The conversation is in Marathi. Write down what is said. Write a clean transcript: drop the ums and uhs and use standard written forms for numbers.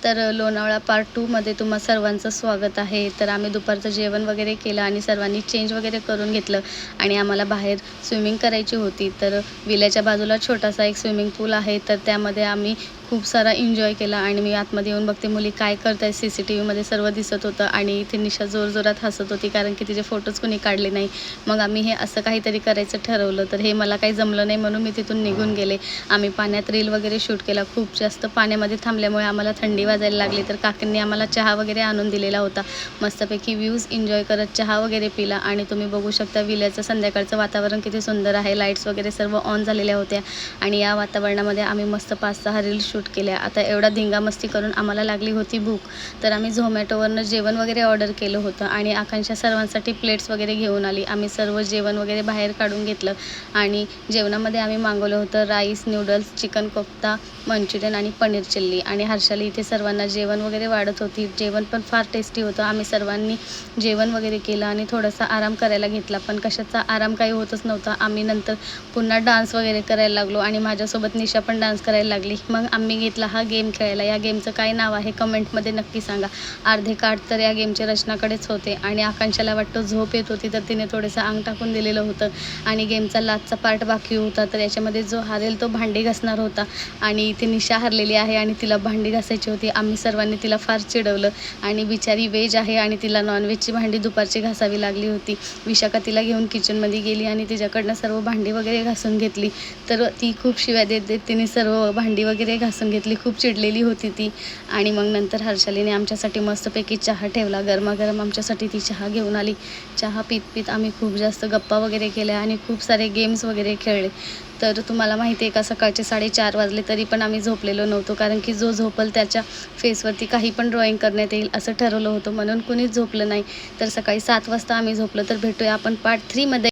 तर लोणावळा पार्ट 2मध्ये तुम्हा सर्वांचं स्वागत आहे. तर आम्ही दुपारचं जेवण वगैरे केलं आणि सर्वांनी चेंज वगैरे करून घेतलं आणि आम्हाला बाहेर स्विमिंग करायची होती. तर विल्याच्या बाजूला छोटासा एक स्विमिंग पूल आहे, तर त्यामध्ये आम्ही खूप सारा एन्जॉय केला. आणि मी आतमध्ये येऊन बघते मुली काय करत आहेत. CCTVमध्ये सर्व दिसत होतं आणि इथे निशा जोरजोरात हसत होती, कारण की तिचे फोटोज कोणी काढले नाही. मग आम्ही हे असं काहीतरी करायचं ठरवलं, तर हे मला काही जमलं नाही म्हणून मी तिथून निघून गेले. आम्ही पाण्यात रील वगैरे शूट केला. खूप जास्त पाण्यामध्ये थांबल्यामुळे आम्हाला थंडी वाजायला लागली, तर काकींनी आम्हाला चहा वगैरे आणून दिलेला होता. मस्तपैकी व्ह्यूज एन्जॉय करत चहा वगैरे पिला. आणि तुम्ही बघू शकता विल्याचं संध्याकाळचं वातावरण किती सुंदर आहे. लाईट्स वगैरे सर्व ऑन झालेल्या होत्या आणि या वातावरणामध्ये आम्ही मस्त 5-6 रील शूट केल्या. आता एवढा धिंगामस्ती करून आम्हाला लागली होती भूक, तर आम्ही झोमॅटोवरनं जेवण वगैरे ऑर्डर केलं होतं आणि आकांक्षा सर्वांसाठी प्लेट्स वगैरे घेऊन आली. आम्ही सर्व जेवण वगैरे बाहेर काढून घेतलं आणि जेवणामध्ये आम्ही मागवलं होतं rice, noodles, chicken kofta, Manchurian आणि पनीर चिल्ली. आणि हर्षाली इथे सर्वांना जेवण वगैरे वाढत होती. जेवण पण फार टेस्टी होतं. आम्ही सर्वांनी जेवण वगैरे केलं आणि थोडासा आराम करायला घेतला, पण कशाचा आराम काही होतच नव्हता. आम्ही नंतर पुन्हा डान्स वगैरे करायला लागलो आणि माझ्यासोबत निशा पण डान्स करायला लागली. मग आम्ही घेतला हा गेम खेळायला. या गेमचं काय नाव आहे कमेंटमध्ये नक्की सांगा. अर्धे कार्ड तर या गेमचे रचनाकडेच होते आणि आकांक्षाला वाटतं झोप येत होती, तर तिने थोडंसं अंग टाकून दिलेलं होतं. आणि गेमचा लास्टचा पार्ट बाकी होता, तर याच्यामध्ये जो हारेल तो भांडी घासणार होता. आणि इथे निशा हरलेली आहे आणि तिला भांडी घासायची होती. आम्ही सर्वांनी तिला फार चिडवलं आणि बिचारी व्हेज आहे आणि तिला नॉनव्हेजची भांडी दुपारची घासावी लागली होती. विशाखा तिला घेऊन किचनमध्ये गेली आणि तिच्याकडनं सर्व भांडी वगैरे घासून घेतली. तर ती खूप शिव्या देत देत तिने सर्व भांडी वगैरे घासून घेतली. खूप चिडलेली होती ती. आणि मग नंतर हर्षालीने आमच्यासाठी मस्तपैकी चहा ठेवला. गरमागरम आमच्यासाठी ती चहा घेऊन आली. चहा पीत पीत आम्ही खूप जास्त गप्पा वगैरे केल्या आणि खूप सारे गेम्स वगैरे खेळले. तर तुम्हाला माहिती आहे का, सकाळचे 4:30 वाजले तरी पण आम्ही झोपलेलो नव्हतो, कारण की जो झोपल त्याच्या फेसवरती काही पण ड्रॉइंग करण्यात येईल असं ठरवलं होतं, म्हणून कुणीच झोपलं नाही. तर सकाळी 7 वाजता आम्ही झोपलो. तर भेटूया आपण पार्ट 3मध्ये.